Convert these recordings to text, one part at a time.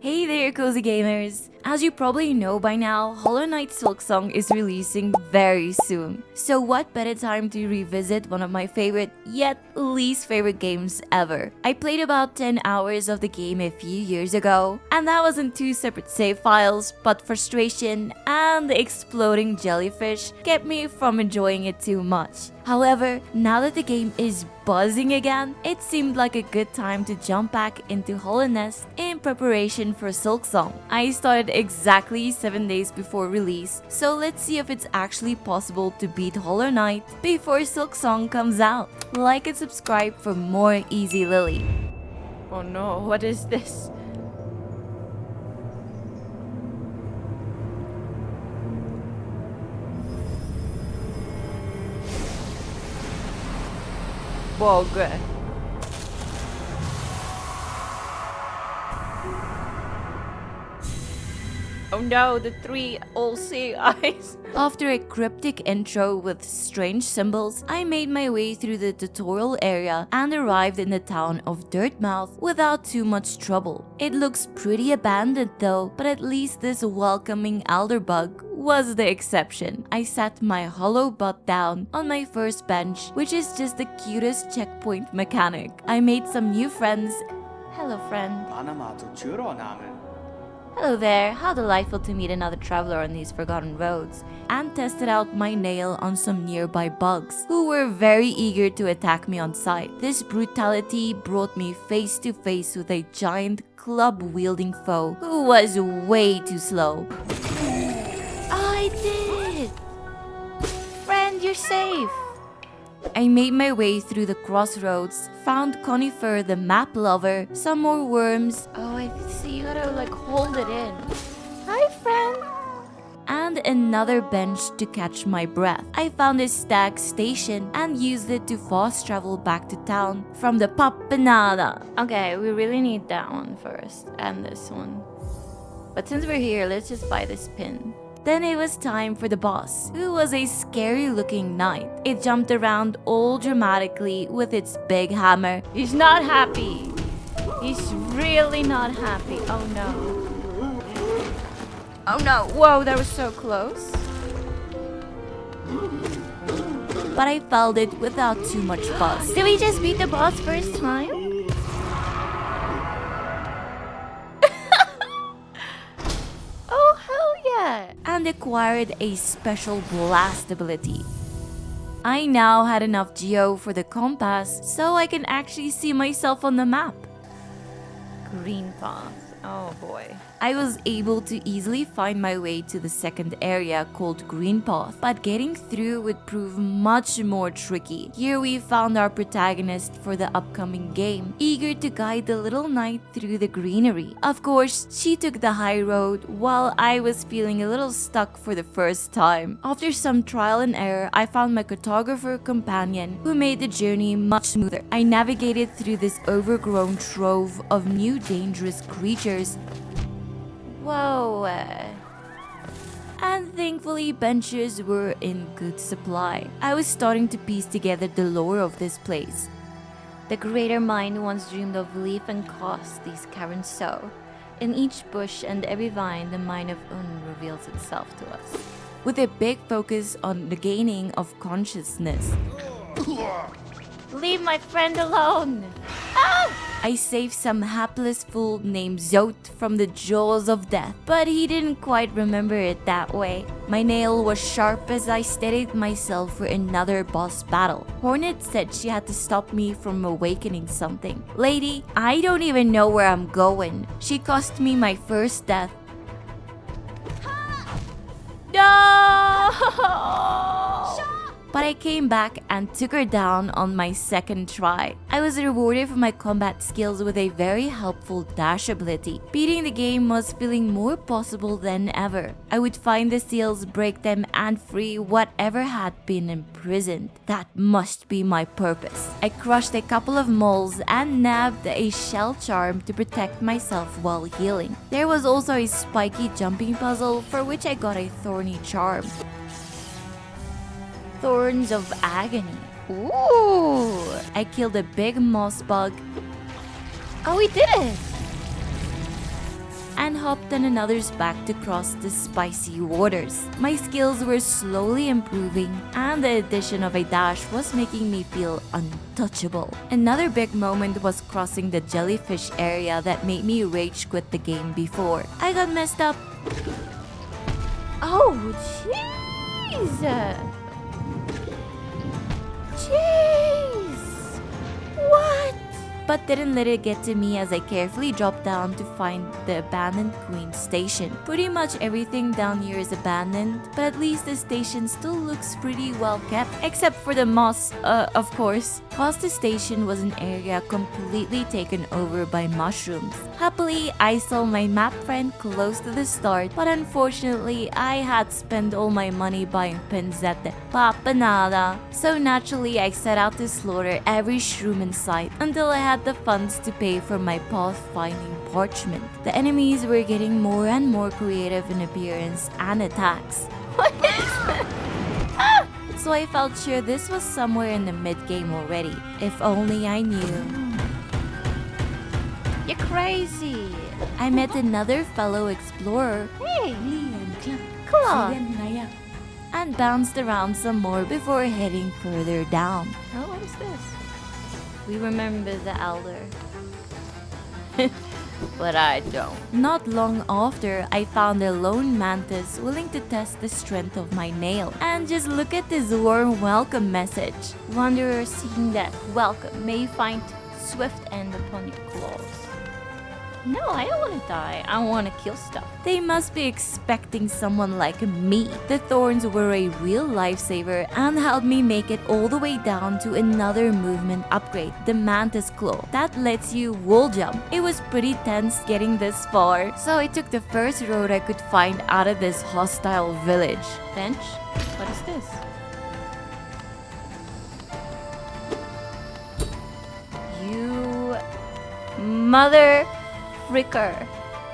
Hey there, cozy gamers! As you probably know by now, Hollow Knight Silksong is releasing very soon. So what better time to revisit one of my favorite, yet least favorite games ever. I played about 10 hours of the game a few years ago, and that was in 2 separate save files, but frustration and the exploding jellyfish kept me from enjoying it too much. However, now that the game is buzzing again, it seemed like a good time to jump back into Hollow Nest in preparation for Silksong. I started exactly 7 days before release, so let's see if it's actually possible to beat Hollow Knight before Silksong comes out. Like and subscribe for more Ezlilyy. Oh no, what is this? Whoa, good. Oh no, the 3 all-seeing eyes. After a cryptic intro with strange symbols, I made my way through the tutorial area and arrived in the town of Dirtmouth without too much trouble. It looks pretty abandoned though, but at least this welcoming elderbug was the exception. I sat my hollow butt down on my first bench, which is just the cutest checkpoint mechanic. I made some new friends. Hello, friend. Hello there, how delightful to meet another traveler on these forgotten roads. And tested out my nail on some nearby bugs, who were very eager to attack me on sight. This brutality brought me face to face with a giant club-wielding foe who was way too slow. I did! Friend, you're safe! I made my way through the crossroads, found Conifer the map lover, some more worms. Oh, I see, you gotta like hold it in. Hi, friend! And another bench to catch my breath. I found a stag station and used it to fast travel back to town from the Papanada. Okay, we really need that one first, and this one. But since we're here, let's just buy this pin. Then it was time for the boss, who was a scary looking knight. It jumped around all dramatically with its big hammer. He's not happy. He's really not happy. Oh no. Oh no. Whoa, that was so close. But I felled it without too much fuss. Did we just beat the boss first time? And acquired a special blast ability. I now had enough geo for the compass, so I can actually see myself on the map. Greenpath. Oh boy. I was able to easily find my way to the second area called Greenpath, but getting through would prove much more tricky. Here we found our protagonist for the upcoming game, eager to guide the little knight through the greenery. Of course, she took the high road while I was feeling a little stuck for the first time. After some trial and error, I found my cartographer companion who made the journey much smoother. I navigated through this overgrown trove of new dangerous creatures. Whoa. And thankfully, benches were in good supply. I was starting to piece together the lore of this place. The greater mind once dreamed of leaf and cost these caverns sow. In each bush and every vine, the mind of Un reveals itself to us, with a big focus on the gaining of consciousness. Leave my friend alone! Ah! I saved some hapless fool named Zot from the jaws of death, but he didn't quite remember it that way. My nail was sharp as I steadied myself for another boss battle. Hornet said she had to stop me from awakening something. Lady, I don't even know where I'm going. She cost me my first death. No! But I came back and took her down on my second try. I was rewarded for my combat skills with a very helpful dash ability. Beating the game was feeling more possible than ever. I would find the seals, break them, and free whatever had been imprisoned. That must be my purpose. I crushed a couple of moles and nabbed a shell charm to protect myself while healing. There was also a spiky jumping puzzle for which I got a thorny charm. Thorns of Agony. Ooh! I killed a big moss bug. Oh, we did it! and hopped on another's back to cross the spicy waters. My skills were slowly improving, and the addition of a dash was making me feel untouchable. Another big moment was crossing the jellyfish area that made me rage quit the game before. I got messed up. Oh, jeez! Jeez! What? But didn't let it get to me as I carefully dropped down to find the abandoned Queen Station. Pretty much everything down here is abandoned, but at least the station still looks pretty well kept, except for the moss, of course. Cause the station was an area completely taken over by mushrooms. Happily, I saw my map friend close to the start, but unfortunately, I had spent all my money buying pins at the Papanada. So naturally, I set out to slaughter every shroom in sight until I had the funds to pay for my path-finding parchment. The enemies were getting more and more creative in appearance and attacks. What is that? So I felt sure this was somewhere in the mid-game already. If only I knew. You're crazy. I met another fellow explorer. Hey, Claw. And bounced around some more before heading further down. Oh, what is this? We remember the elder. But I don't. Not long after, I found a lone mantis willing to test the strength of my nail. And just look at this warm welcome message. Wanderer seeking death, welcome. May you find swift end upon your claws. No, I don't want to die. I want to kill stuff. They must be expecting someone like me. The thorns were a real lifesaver and helped me make it all the way down to another movement upgrade, the Mantis Claw. That lets you wall jump. It was pretty tense getting this far, so I took the first road I could find out of this hostile village. Bench? What is this? You mother fricker.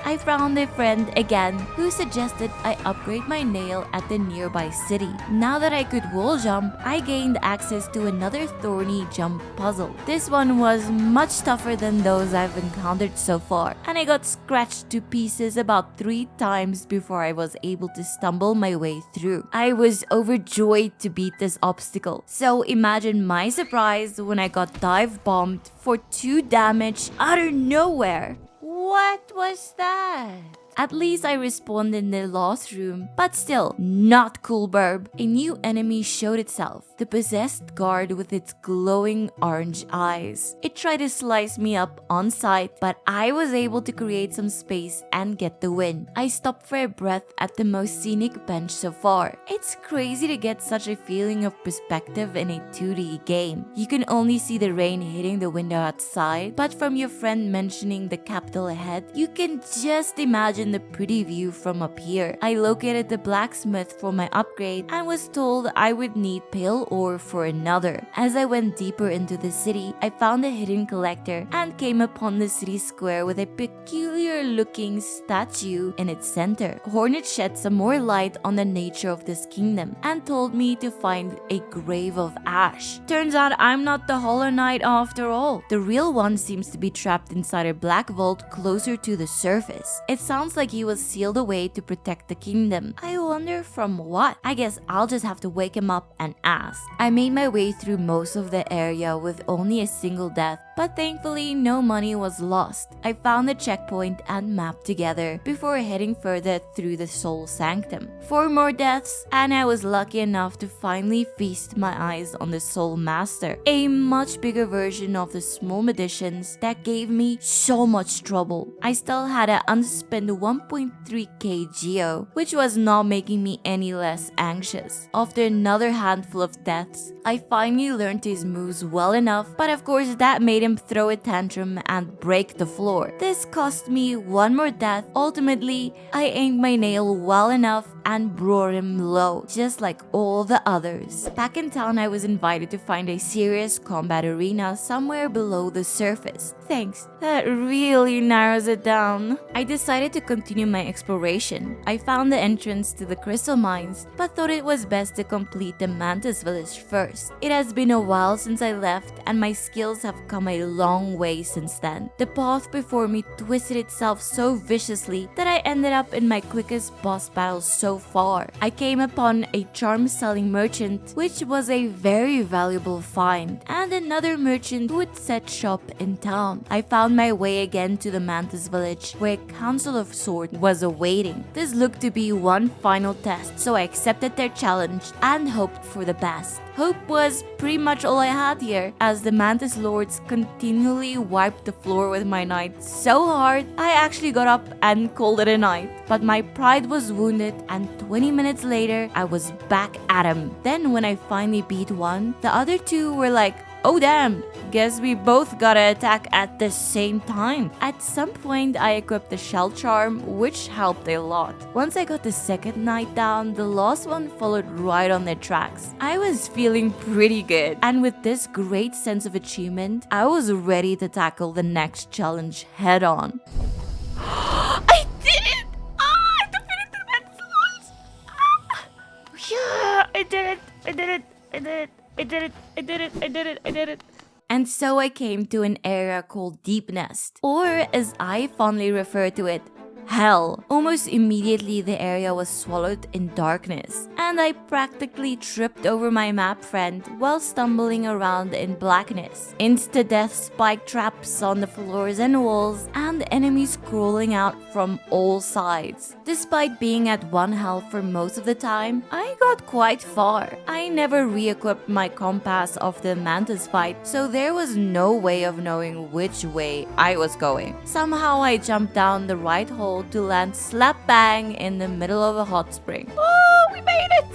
I found a friend again who suggested I upgrade my nail at the nearby city. Now that I could wall jump, I gained access to another thorny jump puzzle. This one was much tougher than those I've encountered so far, and I got scratched to pieces about 3 times before I was able to stumble my way through. I was overjoyed to beat this obstacle, so imagine my surprise when I got dive bombed for 2 damage out of nowhere. What was that? At least I respawned in the lost room, but still, not cool, burb. A new enemy showed itself, the possessed guard with its glowing orange eyes. It tried to slice me up on sight, but I was able to create some space and get the win. I stopped for a breath at the most scenic bench so far. It's crazy to get such a feeling of perspective in a 2D game. You can only see the rain hitting the window outside, but from your friend mentioning the capital ahead, you can just imagine the pretty view from up here. I located the blacksmith for my upgrade and was told I would need pale ore for another. As I went deeper into the city, I found a hidden collector and came upon the city square with a peculiar looking statue in its center. Hornet shed some more light on the nature of this kingdom and told me to find a grave of ash. Turns out I'm not the Hollow Knight after all. The real one seems to be trapped inside a black vault closer to the surface. It sounds like he was sealed away to protect the kingdom. I wonder from what? I guess I'll just have to wake him up and ask. I made my way through most of the area with only a single death, but thankfully no money was lost. I found the checkpoint and map together before heading further through the Soul Sanctum. 4 more deaths, and I was lucky enough to finally feast my eyes on the Soul Master, a much bigger version of the small magicians that gave me so much trouble. I still had an unspent 1.3k geo, which was not making me any less anxious. After another handful of deaths, I finally learned his moves well enough, but of course that made him throw a tantrum and break the floor. This cost me 1 more death. Ultimately, I aimed my nail well enough and brought him low, just like all the others. Back in town, I was invited to find a serious combat arena somewhere below the surface. Thanks, that really narrows it down. I decided to continue my exploration. I found the entrance to the crystal mines, but thought it was best to complete the mantis village first. It has been a while since I left, and my skills have come a long way since then. The path before me twisted itself so viciously that I ended up in my quickest boss battle so far. I came upon a charm-selling merchant, which was a very valuable find, and another merchant who would set shop in town. I found my way again to the mantis village, where a council of sorts was awaiting. This looked to be one final test, so I accepted their challenge and hoped for the best. Hope was pretty much all I had here, as the mantis lords continually wiped the floor with my knight so hard I actually got up and called it a night. But my pride was wounded, and 20 minutes later I was back at him. Then when I finally beat one, the other two were like, "Oh damn, guess we both gotta attack at the same time." At some point I equipped the shell charm, which helped a lot. Once I got the second knight down, the last one followed right on their tracks. I was feeling pretty good, and with this great sense of achievement, I was ready to tackle the next challenge head on. I did it! I defeated the mantis! Yeah, I did it. I did it. I did it. I did it. I did it. I did it. I did it. And so I came to an area called Deepnest, or as I fondly refer to it, hell. Almost immediately the area was swallowed in darkness, and I practically tripped over my map friend while stumbling around in blackness. Insta-death spike traps on the floors and walls, and enemies crawling out from all sides. Despite being at 1 health for most of the time, I got quite far. I never re-equipped my compass after the mantis fight, so there was no way of knowing which way I was going. Somehow I jumped down the right hole to land slap bang in the middle of a hot spring. Oh, we made it.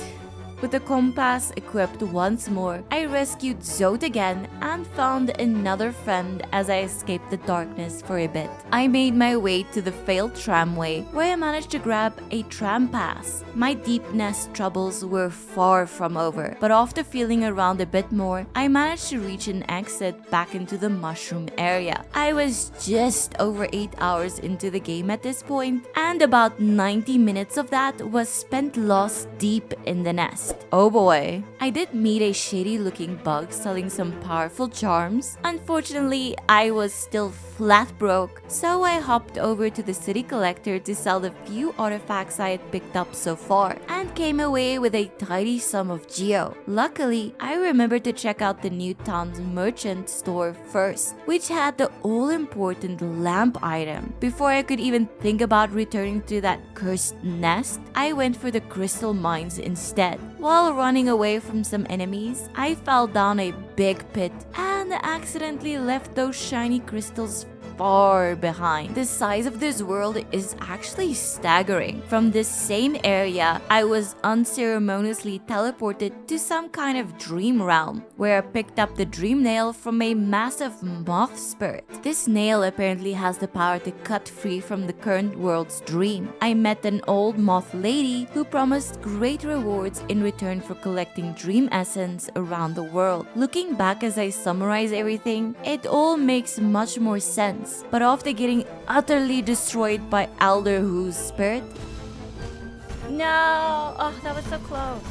With the compass equipped once more, I rescued Zote again and found another friend as I escaped the darkness for a bit. I made my way to the failed tramway, where I managed to grab a tram pass. My Deepnest troubles were far from over, but after feeling around a bit more, I managed to reach an exit back into the mushroom area. I was just over 8 hours into the game at this point, and about 90 minutes of that was spent lost deep in the nest. Oh boy. I did meet a shady looking bug selling some powerful charms. Unfortunately, I was still flat broke, so I hopped over to the city collector to sell the few artifacts I had picked up so far, and came away with a tidy sum of geo. Luckily, I remembered to check out the new town's merchant store first, which had the all-important lamp item. Before I could even think about returning to that cursed nest, I went for the crystal mines instead. While running away from some enemies, I fell down a big pit and accidentally left those shiny crystals far behind. The size of this world is actually staggering. From this same area, I was unceremoniously teleported to some kind of dream realm, where I picked up the dream nail from a massive moth spirit. This nail apparently has the power to cut free from the current world's dream. I met an old moth lady who promised great rewards in return for collecting dream essence around the world. Looking back as I summarize everything, it all makes much more sense. But after getting utterly destroyed by Elder Who's spirit, No. Oh, that was so close.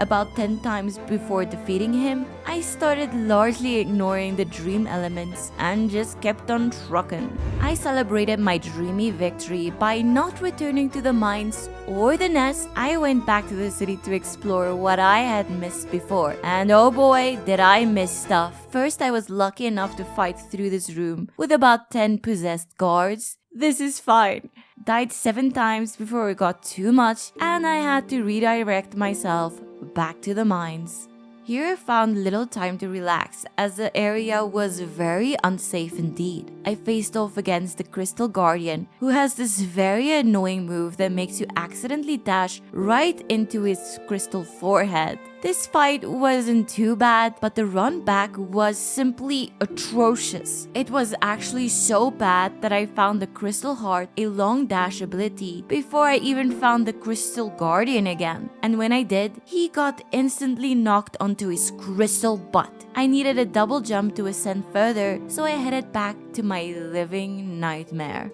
about 10 times before defeating him, I started largely ignoring the dream elements and just kept on trucking. I celebrated my dreamy victory by not returning to the mines or the nest. I went back to the city to explore what I had missed before, and oh boy, did I miss stuff. First, I was lucky enough to fight through this room with about 10 possessed guards. This is fine. Died 7 times before it got too much, and I had to redirect myself back to the mines. Here I found little time to relax, as the area was very unsafe indeed. I faced off against the Crystal Guardian, who has this very annoying move that makes you accidentally dash right into his crystal forehead. This fight wasn't too bad, but the run back was simply atrocious. It was actually so bad that I found the Crystal Heart, a long dash ability, before I even found the Crystal Guardian again. And when I did, he got instantly knocked onto his crystal butt. I needed a double jump to ascend further, so I headed back to my living nightmare.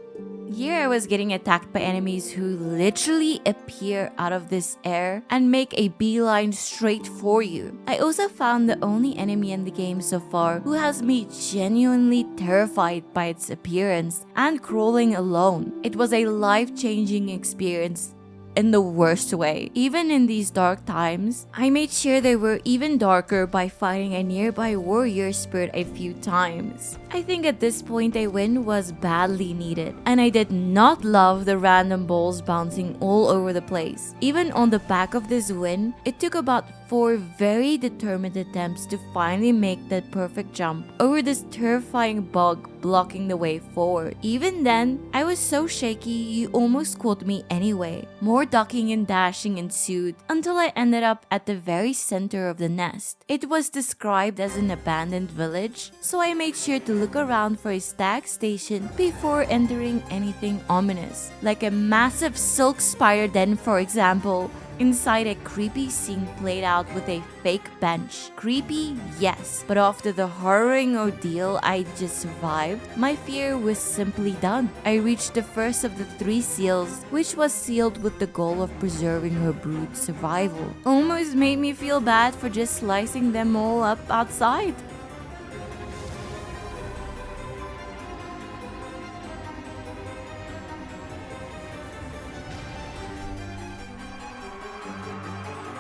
Here I was getting attacked by enemies who literally appear out of this air and make a beeline straight for you. I also found the only enemy in the game so far who has me genuinely terrified by its appearance and crawling alone. It was a life-changing experience in the worst way. Even in these dark times, I made sure they were even darker by fighting a nearby warrior spirit a few times. I think at this point a win was badly needed, and I did not love the random balls bouncing all over the place. Even on the back of this win, it took about 4 very determined attempts to finally make that perfect jump over this terrifying bug blocking the way forward. Even then, I was so shaky you almost caught me anyway. More ducking and dashing ensued until I ended up at the very center of the nest. It was described as an abandoned village, so I made sure to look around for a stag station before entering anything ominous, like a massive silk spider den, for example. Inside, a creepy scene played out with a fake bench. Creepy, yes, but after the harrowing ordeal I just survived, my fear was simply done. I reached the first of the 3 seals, which was sealed with the goal of preserving her brood's survival. Almost made me feel bad for just slicing them all up outside.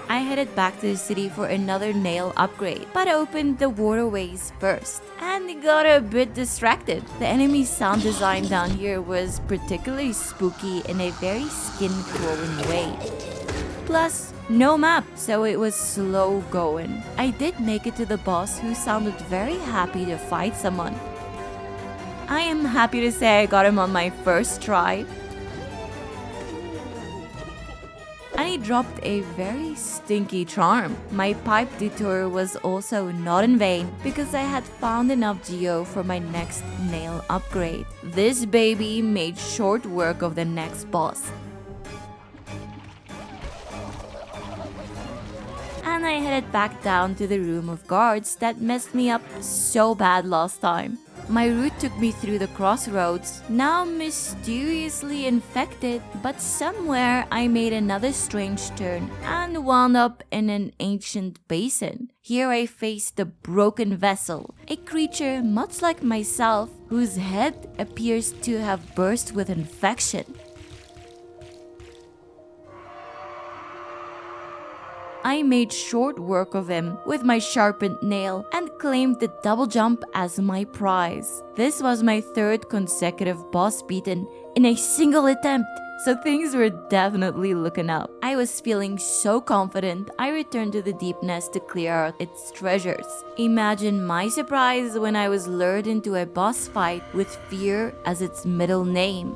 I headed back to the city for another nail upgrade, but opened the waterways first and got a bit distracted. The enemy sound design down here was particularly spooky in a very skin-crawling way. Plus, no map, so it was slow going. I did make it to the boss, who sounded very happy to fight someone. I am happy to say I got him on my first try. And he dropped a very stinky charm. My pipe detour was also not in vain, because I had found enough geo for my next nail upgrade. This baby made short work of the next boss. And I headed back down to the room of guards that messed me up so bad last time. My route took me through the crossroads, now mysteriously infected, but somewhere I made another strange turn and wound up in an ancient basin. Here I faced the broken vessel, a creature much like myself whose head appears to have burst with infection. I made short work of him with my sharpened nail and claimed the double jump as my prize. This was my 3rd consecutive boss beaten in a single attempt, so things were definitely looking up. I was feeling so confident I returned to the Deepnest to clear out its treasures. Imagine my surprise when I was lured into a boss fight with fear as its middle name.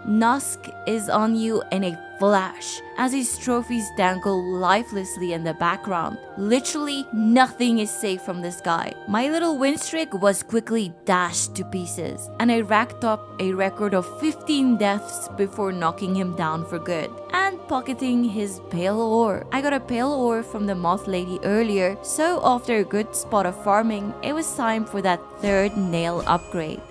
Nusk is on you in a flash as his trophies dangle lifelessly in the background. Literally nothing is safe from this guy. My little win streak was quickly dashed to pieces, and I racked up a record of 15 deaths before knocking him down for good and pocketing his pale ore. I got a pale ore from the moth lady earlier, so after a good spot of farming, it was time for that 3rd nail upgrade.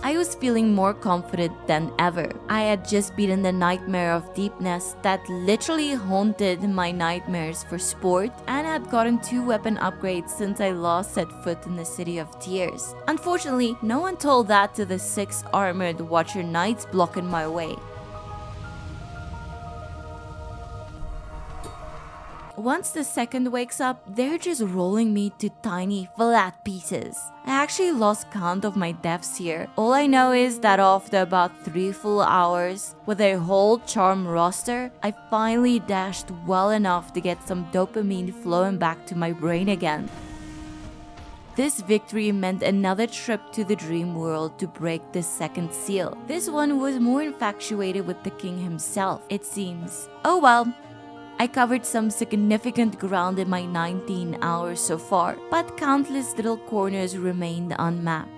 I was feeling more confident than ever. I had just beaten the nightmare of Deepnest that literally haunted my nightmares for sport, and had gotten 2 weapon upgrades since I last set foot in the City of Tears. Unfortunately, no one told that to the 6 armored Watcher Knights blocking my way. Once the 2nd wakes up, they're just rolling me to tiny, flat pieces. I actually lost count of my deaths here. All I know is that after about 3 full hours, with a whole charm roster, I finally dashed well enough to get some dopamine flowing back to my brain again. This victory meant another trip to the dream world to break the second seal. This one was more infatuated with the king himself, it seems. Oh well. I covered some significant ground in my 19 hours so far, but countless little corners remained unmapped.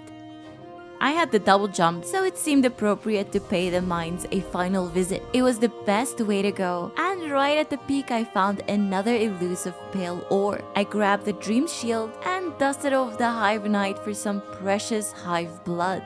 I had the double jump, so it seemed appropriate to pay the mines a final visit. It was the best way to go, and right at the peak I found another elusive pale ore. I grabbed the dream shield and dusted off the hive knight for some precious hive blood.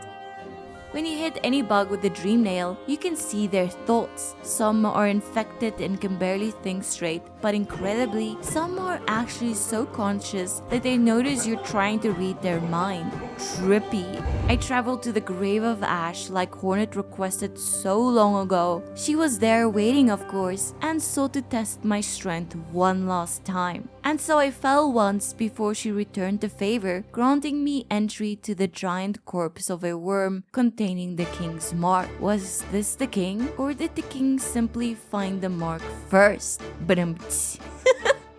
When you hit any bug with the dream nail, you can see their thoughts. Some are infected and can barely think straight, but incredibly, some are actually so conscious that they notice you're trying to read their mind. Trippy. I traveled to the grave of Ash like Hornet requested so long ago. She was there waiting, of course, and sought to test my strength one last time. And so I fell once before she returned the favor, granting me entry to the giant corpse of a worm containing the king's mark. Was this the king? Or did the king simply find the mark first?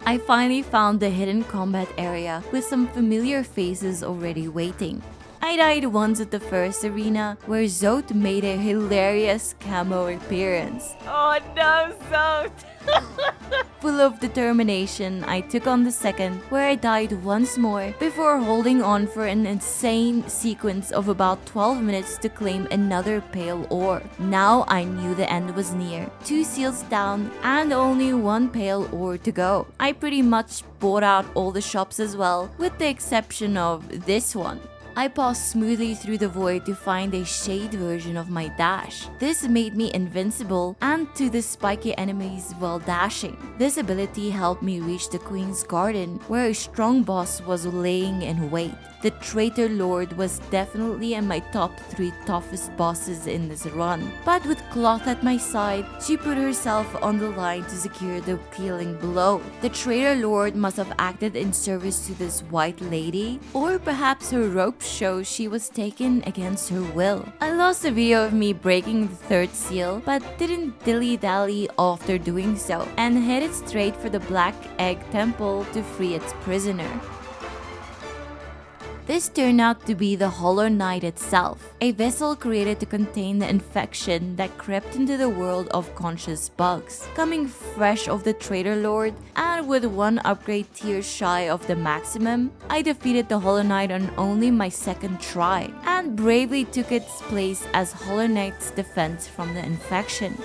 I finally found the hidden combat area with some familiar faces already waiting. I died once at the first arena, where Zote made a hilarious camo appearance. Oh no, Zote! Full of determination, I took on the second, where I died once more before holding on for an insane sequence of about 12 minutes to claim another pale ore. Now I knew the end was near. 2 seals down and only 1 pale ore to go. I pretty much bought out all the shops as well, with the exception of this one. I passed smoothly through the void to find a shade version of my dash. This made me invincible and to the spiky enemies while dashing. This ability helped me reach the Queen's Garden, where a strong boss was laying in wait. The Traitor Lord was definitely in my top 3 toughest bosses in this run. But with Cloth at my side, she put herself on the line to secure the killing blow. The Traitor Lord must have acted in service to this white lady, or perhaps her rope shows she was taken against her will. I lost a video of me breaking the 3rd seal, but didn't dilly-dally after doing so, and headed straight for the Black Egg Temple to free its prisoner. This turned out to be the Hollow Knight itself, a vessel created to contain the infection that crept into the world of conscious bugs. Coming fresh off the Traitor Lord, and with 1 upgrade tier shy of the maximum, I defeated the Hollow Knight on only my 2nd try, and bravely took its place as Hollow Knight's defense from the infection.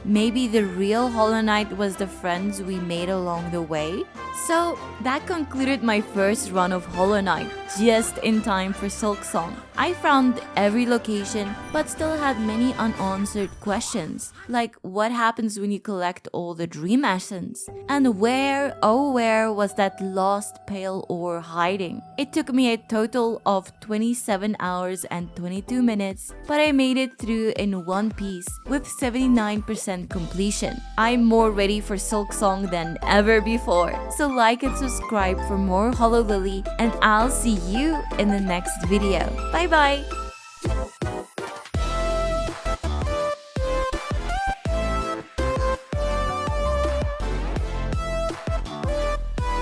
Maybe the real Hollow Knight was the friends we made along the way? So that concluded my first run of Hollow Knight, just in time for Silksong. I found every location, but still had many unanswered questions, like what happens when you collect all the dream essence? And where, oh where, was that lost pale ore hiding? It took me a total of 27 hours and 22 minutes, but I made it through in one piece with 79% completion. I'm more ready for Silksong than ever before, so like and subscribe for more Hollow Lily, and I'll see you in the next video. Bye bye!